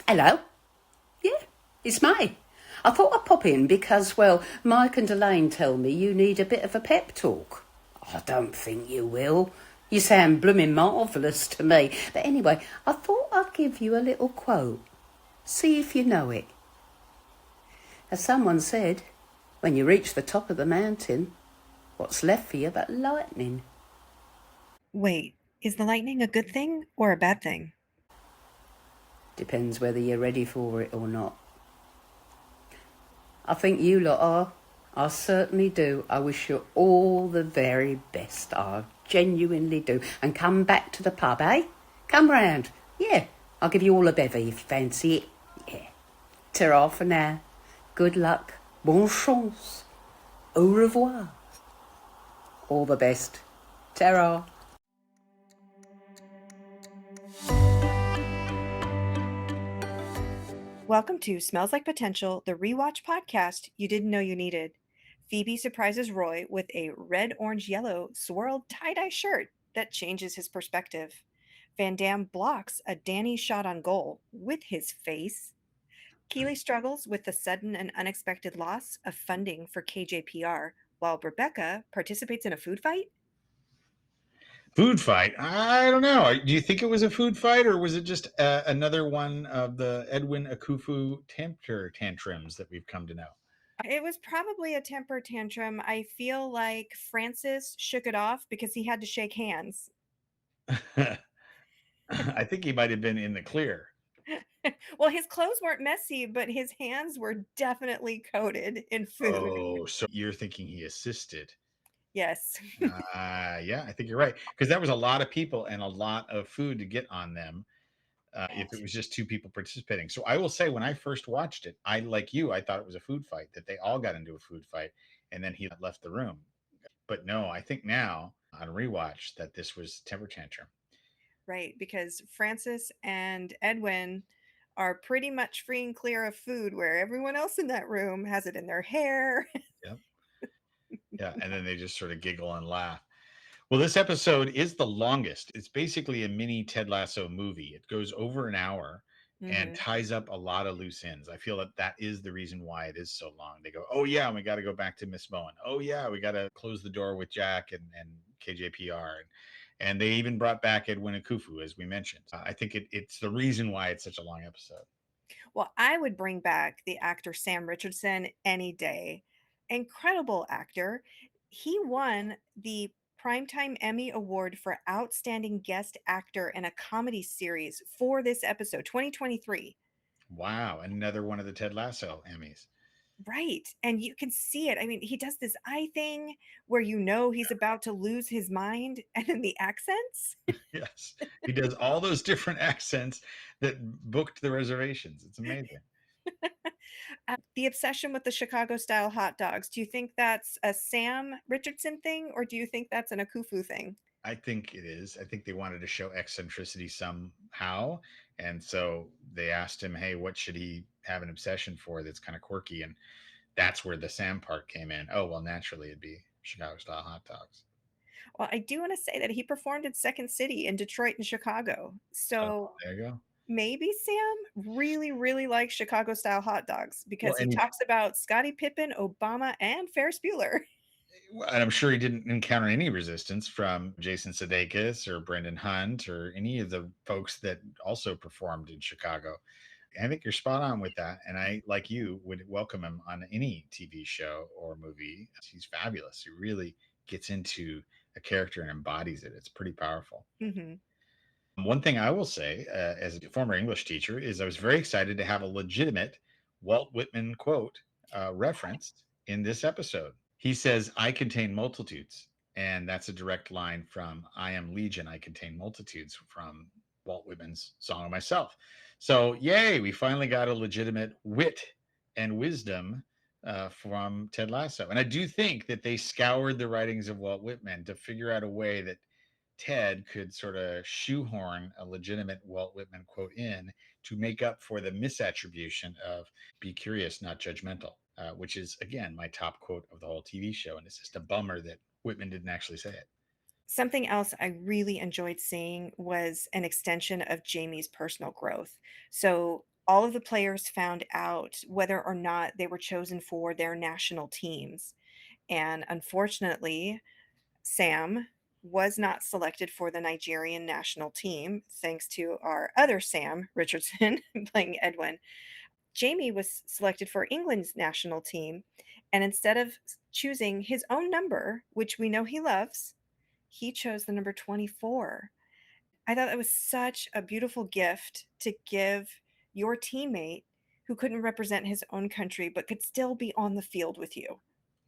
Hello? Yeah, it's me. I thought I'd pop in because, well, Mike and Delaine tell me you need a bit of a pep talk. I don't think you will. You sound blooming marvellous to me. But anyway, I thought I'd give you a little quote. See if you know it. As someone said, when you reach the top of the mountain, what's left for you but lightning? Wait, is the lightning a good thing or a bad thing? Depends whether you're ready for it or not. I think you lot are. I certainly do. I wish you all the very best. I genuinely do. And come back to the pub, eh? Come round. Yeah, I'll give you all a bevy if you fancy it. Yeah. Ta-ra for now. Good luck. Bonne chance. Au revoir. All the best. Ta-ra. Welcome to Smells Like Potential, the rewatch podcast you didn't know you needed. Phoebe surprises Roy with a red, orange, yellow swirled tie-dye shirt that changes his perspective. Van Damme blocks a Danny shot on goal with his face. Keeley struggles with the sudden and unexpected loss of funding for KJPR, while Rebecca participates in a food fight. Food fight? I don't know. Do you think it was a food fight, or was it just another one of the Edwin Akufu temper tantrums that we've come to know? It was probably a temper tantrum. I feel like Francis shook it off because he had to shake hands. I think he might have been in the clear. Well, his clothes weren't messy, but his hands were definitely coated in food. Oh, so you're thinking he assisted? Yes. Yeah, I think you're right, because that was a lot of people and a lot of food to get on them. If it was just two people participating. So I will say, when I first watched it, like you, I thought it was a food fight, that they all got into a food fight and then he left the room. But no, I think now on rewatch that this was temper tantrum. Right, because Francis and Edwin are pretty much free and clear of food, where everyone else in that room has it in their hair. Yep. Yeah. And then they just sort of giggle and laugh. Well, this episode is the longest. It's basically a mini Ted Lasso movie. It goes over an hour and Hmm. ties up a lot of loose ends. I feel that that is the reason why it is so long. They go, oh, yeah, we got to go back to Miss Bowen. Oh, yeah, we got to close the door with Jack and KJPR. And they even brought back Edwin Akufu, as we mentioned. I think it's the reason why it's such a long episode. Well, I would bring back the actor Sam Richardson any day. Incredible actor. He won the Primetime Emmy Award for Outstanding Guest Actor in a Comedy Series for this episode, 2023. Wow. Another one of the Ted Lasso Emmys. Right. And you can see it. I mean, he does this eye thing where you know he's about to lose his mind, and then the accents. Yes. He does all those different accents that booked the reservations. It's amazing. The obsession with the Chicago style hot dogs. Do you think that's a Sam Richardson thing, or do you think that's an Akufu thing? I think it is. I think they wanted to show eccentricity somehow. And so they asked him, hey, what should he have an obsession for that's kind of quirky? And that's where the Sam part came in. Oh, well, naturally, it'd be Chicago style hot dogs. Well, I do want to say that he performed in Second City in Detroit and Chicago. Oh, So there you go. maybe Sam really, really likes Chicago style hot dogs Well, because he talks about Scottie Pippen, Obama, and Ferris Bueller. and I'm sure he didn't encounter any resistance from Jason Sudeikis or Brendan Hunt or any of the folks that also performed in Chicago. I think you're spot on with that. And I, like you, would welcome him on any TV show or movie. He's fabulous. He really gets into a character and embodies it. It's pretty powerful. Hmm. One thing I will say, as a former English teacher, is I was very excited to have a legitimate Walt Whitman quote referenced in this episode. He says, I contain multitudes. And that's a direct line from I Am Legion, I Contain Multitudes from Walt Whitman's Song of Myself. So, yay, we finally got a legitimate wit and wisdom from Ted Lasso. And I do think that they scoured the writings of Walt Whitman to figure out a way that Ted could sort of shoehorn a legitimate Walt Whitman quote in to make up for the misattribution of be curious, not judgmental, which is, again, my top quote of the whole TV show. And it's just a bummer that Whitman didn't actually say it. Something else I really enjoyed seeing was an extension of Jamie's personal growth. So all of the players found out whether or not they were chosen for their national teams. And unfortunately, Sam was not selected for the Nigerian national team, thanks to our other Sam Richardson playing Edwin. Jamie was selected for England's national team, and instead of choosing his own number, which we know he loves, he chose the number 24. I thought that was such a beautiful gift to give your teammate who couldn't represent his own country but could still be on the field with you.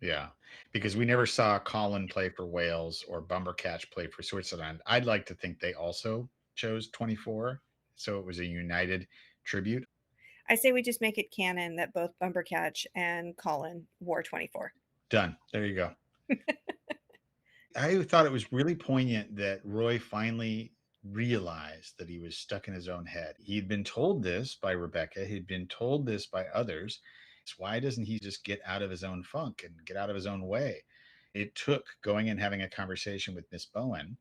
Yeah, because we never saw Colin play for Wales or Bumbercatch play for Switzerland. I'd like to think they also chose 24, so it was a united tribute. I say we just make it canon that both Bumbercatch and Colin wore 24. Done. There you go. I thought it was really poignant that Roy finally realized that he was stuck in his own head. He'd been told this by Rebecca, he'd been told this by others. So why doesn't he just get out of his own funk and get out of his own way? It took going and having a conversation with Miss Bowen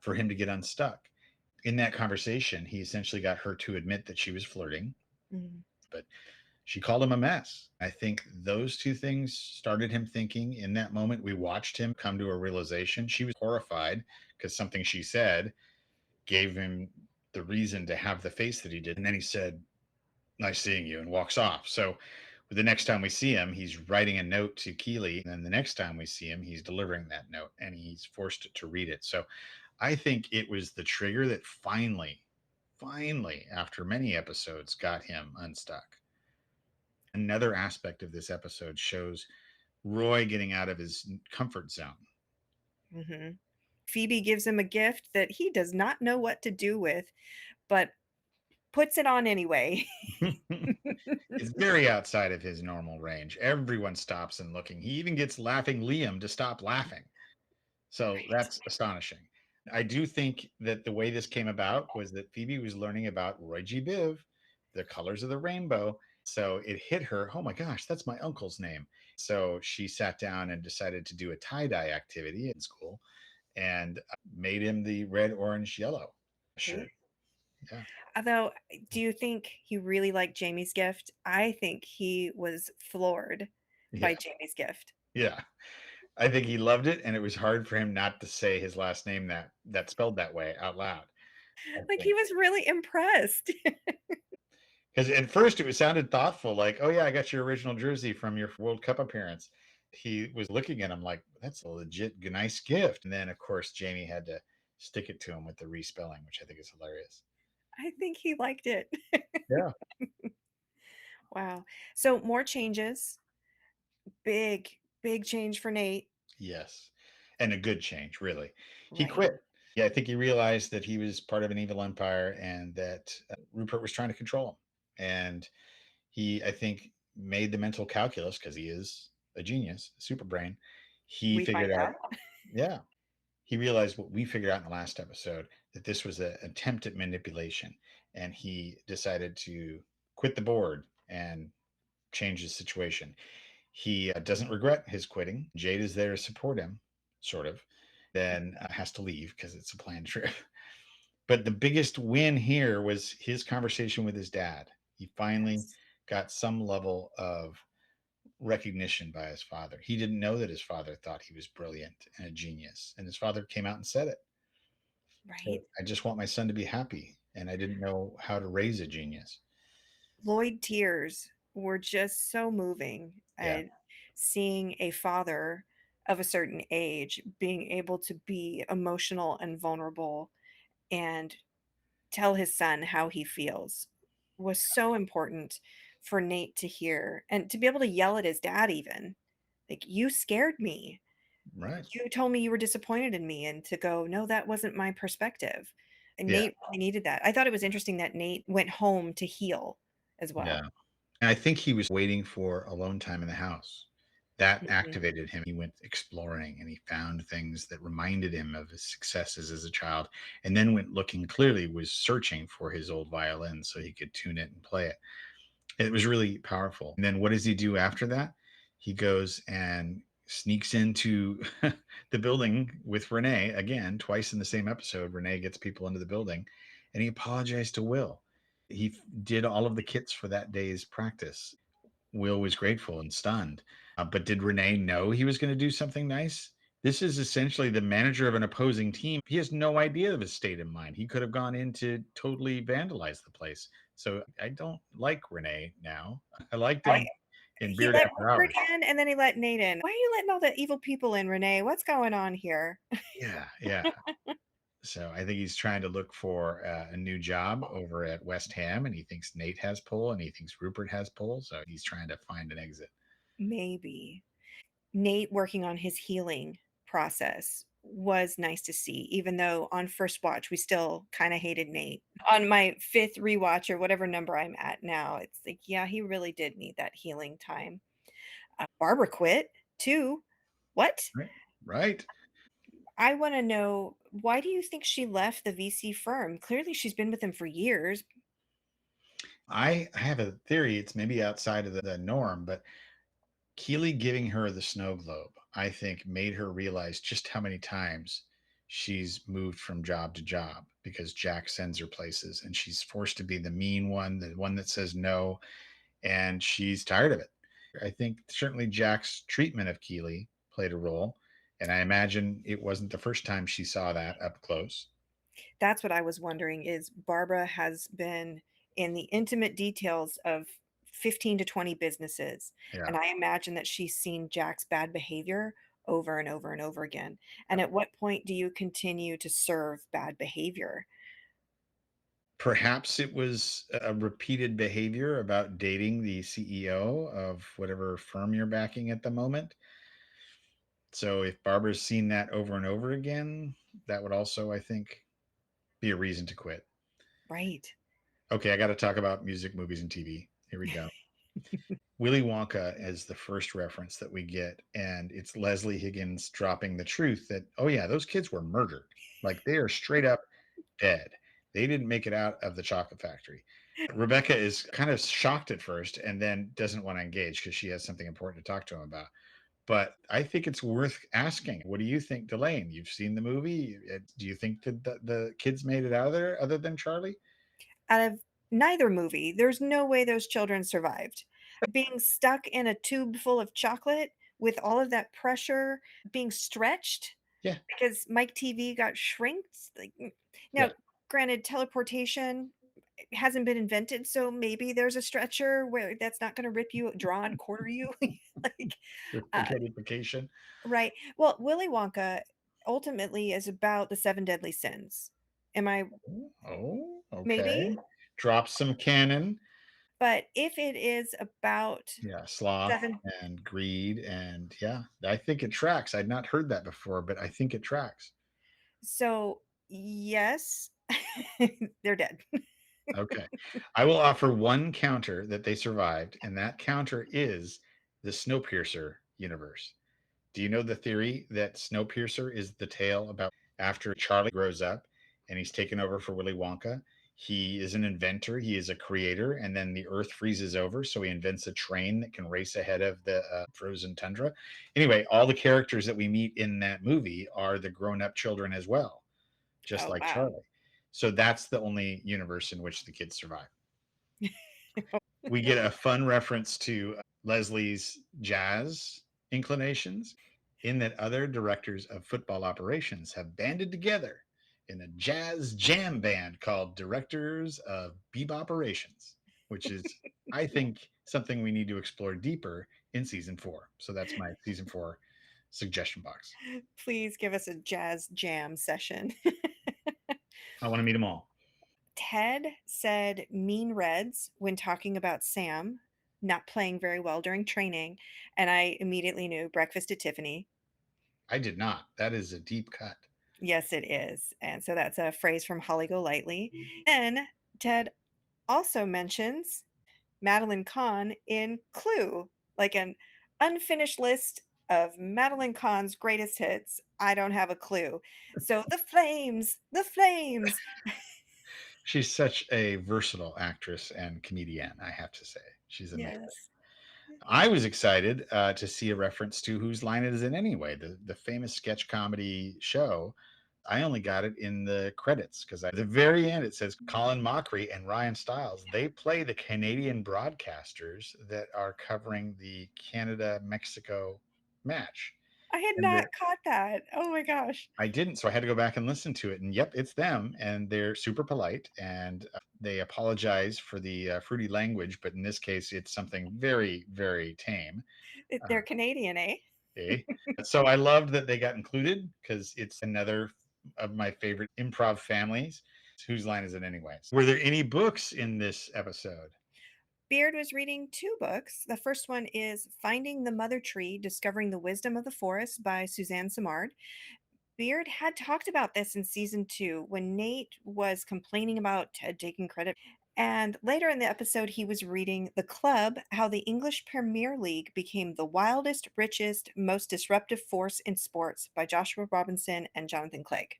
for him to get unstuck. In that conversation, he essentially got her to admit that she was flirting, but she called him a mess. I think those two things started him thinking in that moment. We watched him come to a realization. She was horrified because something she said gave him the reason to have the face that he did. And then he said, "Nice seeing you," and walks off. So the next time we see him, he's writing a note to Keeley. And then the next time we see him, he's delivering that note and he's forced to read it. So I think it was the trigger that finally, after many episodes, got him unstuck. Another aspect of this episode shows Roy getting out of his comfort zone. Mm-hmm. Phoebe gives him a gift that he does not know what to do with, but puts it on anyway. It's very outside of his normal range. Everyone stops and looking. He even gets laughing Liam to stop laughing. So Right. that's astonishing. I do think that the way this came about was that Phoebe was learning about Roy G. Biv, the colors of the rainbow. So it hit her, oh my gosh, that's my uncle's name. So she sat down and decided to do a tie-dye activity in school and made him the red, orange, yellow shirt. Yeah. Although, do you think he really liked Jamie's gift? I think he was floored by Yeah. Jamie's gift. Yeah. I think he loved it, and it was hard for him not to say his last name that spelled that way out loud. Like he was really impressed. Because at first it sounded thoughtful, like, "Oh yeah, I got your original jersey from your World Cup appearance." He was looking at him like, "That's a legit nice gift." And then, of course, Jamie had to stick it to him with the respelling, which I think is hilarious. I think he liked it. Yeah. Wow. So more changes. Big change for Nate. Yes. And a good change, really. He Right. quit. Yeah, I think he realized that he was part of an evil empire and that Rupert was trying to control him. And he, I think, made the mental calculus because he is a genius, a super brain. He We find figured out, out. yeah, he realized what we figured out in the last episode, that this was an attempt at manipulation. And he decided to quit the board and change the situation. He doesn't regret his quitting. Jade is there to support him, sort of, then has to leave because it's a planned trip. But the biggest win here was his conversation with his dad. He finally Yes. got some level of recognition by his father. He didn't know that his father thought he was brilliant and a genius, and his father came out and said it. So Right. I just want my son to be happy, and I didn't know how to raise a genius. Lloyd tears were just so moving. Yeah, And seeing a father of a certain age being able to be emotional and vulnerable and tell his son how he feels was so important for Nate to hear and to be able to yell at his dad even. Like, "You scared me. right. You told me you were disappointed in me," and to go, "No, that wasn't my perspective." And Yeah, Nate really needed that. I thought it was interesting that Nate went home to heal as yeah. well. And I think he was waiting for alone time in the house. That Mhm. activated him. He went exploring and he found things that reminded him of his successes as a child, and then went looking, clearly was searching for his old violin so he could tune it and play it. It was really powerful. And then what does he do after that? He goes and sneaks into the building with Renee again, twice in the same episode. Renee gets people into the building and he apologized to Will. Did all of the kits for that day's practice. Will was grateful and stunned. But did Renee know he was going to do something nice? This is essentially the manager of an opposing team. He has no idea of his state of mind. He could have gone in to totally vandalize the place. So I don't like Renee now. I liked Right. him in He Beard let After Rupert Hours. in, and then he let Nate in. Why are you letting all the evil people in, Renee? What's going on here? Yeah, yeah. So I think he's trying to look for a new job over at West Ham, and he thinks Nate has pull, and he thinks Rupert has pull. So he's trying to find an exit. Maybe. Nate working on his healing process was nice to see, even though on first watch we still kind of hated Nate. On my fifth rewatch or whatever number I'm at now, it's like, yeah, he really did need that healing time. Barbara quit too. What? Right. Right. I want to know, why do you think she left the VC firm? Clearly, she's been with him for years. I have a theory. It's maybe outside of the norm, but Keeley giving her the snow globe, I think, made her realize just how many times she's moved from job to job because Jack sends her places and she's forced to be the mean one, the one that says no, and she's tired of it. I think certainly Jack's treatment of Keeley played a role. And I imagine it wasn't the first time she saw that up close. That's what I was wondering, is Barbara has been in the intimate details of 15 to 20 businesses. Yeah. And I imagine that she's seen Jack's bad behavior over and over and over again. And at what point do you continue to serve bad behavior? Perhaps it was a repeated behavior about dating the CEO of whatever firm you're backing at the moment. So if Barbara's seen that over and over again, that would also, I think, be a reason to quit. Right. Okay, I got to talk about music, movies, and TV. Here we go. Willy Wonka is the first reference that we get, and it's Leslie Higgins dropping the truth that, oh, yeah, those kids were murdered. Like they are straight up dead. They didn't make it out of the chocolate factory. Rebecca is kind of shocked at first and then doesn't want to engage because she has something important to talk to him about. But I think it's worth asking. What do you think, Delaine? You've seen the movie. Do you think that the kids made it out of there other than Charlie? Out of neither movie, there's no way those children survived. Being stuck in a tube full of chocolate with all of that pressure, being stretched Yeah. because Mike TV got shrinked. Like, Yeah. now, granted, teleportation hasn't been invented, so maybe there's a stretcher where that's not going to rip you, draw and quarter you. Like, uh, Identification. right. Well, Willy Wonka ultimately is about the seven deadly sins. Am I? Oh, Maybe. okay. Drop some cannon. But if it is about Yeah, sloth seven, and greed. And yeah, I think it tracks. I'd not heard that before, but I think it tracks. so yes, they're dead. Okay. I will offer one counter that they survived, and that counter is the Snowpiercer universe. Do you know the theory that Snowpiercer is the tale about after Charlie grows up and he's taken over for Willy Wonka? He is an inventor, he is a creator, and then the earth freezes over. So he invents a train that can race ahead of the frozen tundra. Anyway, all the characters that we meet in that movie are the grown up children as well, just Oh like wow. Charlie. So that's the only universe in which the kids survive. We get a fun reference to Leslie's jazz inclinations, in that other directors of football operations have banded together in a jazz jam band called Directors of Beep Operations, which is, I think, something we need to explore deeper in season 4. So that's my season 4 suggestion box. Please give us a jazz jam session. I want to meet them all. Ted said mean reds when talking about Sam not playing very well during training, and I immediately knew Breakfast at Tiffany. I did not. That is a deep cut. Yes, it is. And so that's a phrase from Holly Golightly. Then Ted also mentions Madeline Kahn in Clue, like an unfinished list of Madeline Kahn's greatest hits. I don't have a clue. So the flames, the flames. She's such a versatile actress and comedian, I have to say. She's amazing. Yes. I was excited to see a reference to Whose Line It Is It Anyway, the famous sketch comedy show I only got it in the credits because at the very end it says Colin Mockery and Ryan Stiles. They play the Canadian broadcasters that are covering the Canada-Mexico match. I had And not caught that. Oh my gosh. I didn't, so I had to go back and listen to it. And yep, it's them, and they're super polite, and they apologize for the fruity language, but in this case, it's something very, very tame. They're Canadian, eh? Okay. So I loved that they got included because it's another of my favorite improv families. Whose line is it anyways? Were there any books in this episode? Beard was reading two books. The first one is Finding the Mother Tree, Discovering the Wisdom of the Forest by Suzanne Simard. Beard had talked about this in season 2 when Nate was complaining about Ted taking credit. And later in the episode, he was reading The Club, How the English Premier League Became the Wildest, Richest, Most Disruptive Force in Sports by Joshua Robinson and Jonathan Clegg.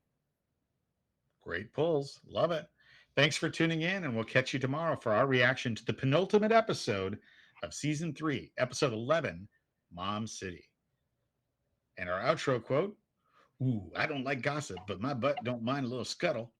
Great pulls. Love it. Thanks for tuning in, and we'll catch you tomorrow for our reaction to the penultimate episode of season 3, episode 11, Mom City. And our outro quote, "Ooh, I don't like gossip, but my butt don't mind a little scuttle."